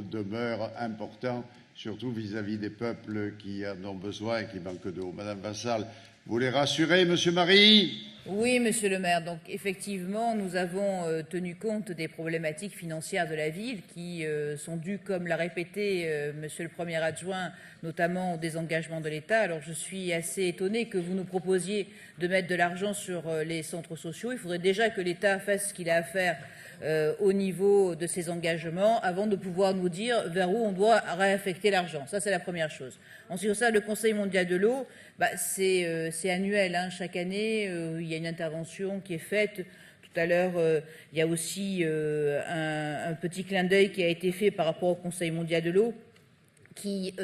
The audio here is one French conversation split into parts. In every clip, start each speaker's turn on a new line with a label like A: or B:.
A: demeure important, surtout vis-à-vis des peuples qui en ont besoin et qui manquent d'eau. Madame Vassal, vous les rassurez, Monsieur Marie?
B: Oui, Monsieur le maire. Donc, effectivement, nous avons tenu compte des problématiques financières de la ville qui sont dues, comme l'a répété Monsieur le Premier adjoint, notamment au désengagement de l'État. Alors, je suis assez étonnée que vous nous proposiez de mettre de l'argent sur les centres sociaux. Il faudrait déjà que l'État fasse ce qu'il a à faire au niveau de ses engagements avant de pouvoir nous dire vers où on doit réaffecter l'argent. Ça, c'est la première chose. Ensuite, ça, le Conseil mondial de l'eau, c'est annuel. Hein. Chaque année, il y a une intervention qui est faite. Tout à l'heure, il y a aussi un petit clin d'œil qui a été fait par rapport au Conseil mondial de l'eau qui,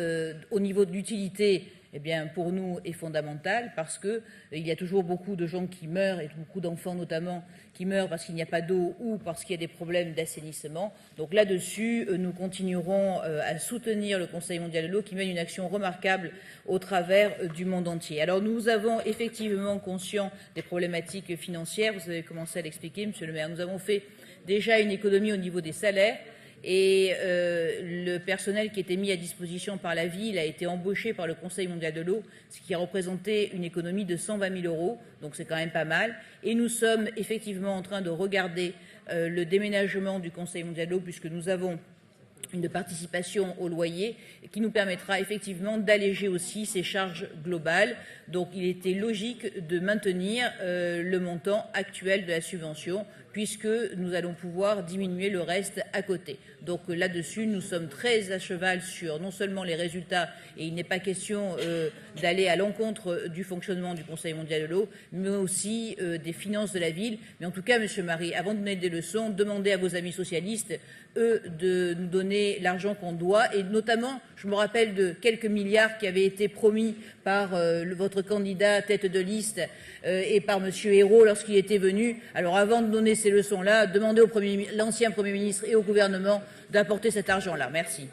B: au niveau de l'utilité, eh bien, pour nous, est fondamental parce qu'il y a toujours beaucoup de gens qui meurent, et beaucoup d'enfants notamment, qui meurent parce qu'il n'y a pas d'eau ou parce qu'il y a des problèmes d'assainissement. Donc là-dessus, nous continuerons à soutenir le Conseil mondial de l'eau qui mène une action remarquable au travers du monde entier. Alors nous avons effectivement conscience des problématiques financières. Vous avez commencé à l'expliquer, Monsieur le maire. Nous avons fait déjà une économie au niveau des salaires. Et le personnel qui était mis à disposition par la ville a été embauché par le Conseil mondial de l'eau, ce qui a représenté une économie de 120 000 €, donc c'est quand même pas mal. Et nous sommes effectivement en train de regarder le déménagement du Conseil mondial de l'eau, puisque nous avons une participation au loyer qui nous permettra effectivement d'alléger aussi ces charges globales. Donc il était logique de maintenir le montant actuel de la subvention puisque nous allons pouvoir diminuer le reste à côté. Donc là-dessus, nous sommes très à cheval sur non seulement les résultats, et il n'est pas question d'aller à l'encontre du fonctionnement du Conseil mondial de l'eau, mais aussi des finances de la ville. Mais en tout cas, Monsieur Marie, avant de donner des leçons, demandez à vos amis socialistes, eux, de nous donner l'argent qu'on doit. Et notamment, je me rappelle de quelques milliards qui avaient été promis par votre candidat tête de liste et par Monsieur Hérault lorsqu'il était venu. Alors avant de donner ces leçons-là, demandez au l'ancien Premier ministre et au gouvernement d'apporter cet argent-là. Merci.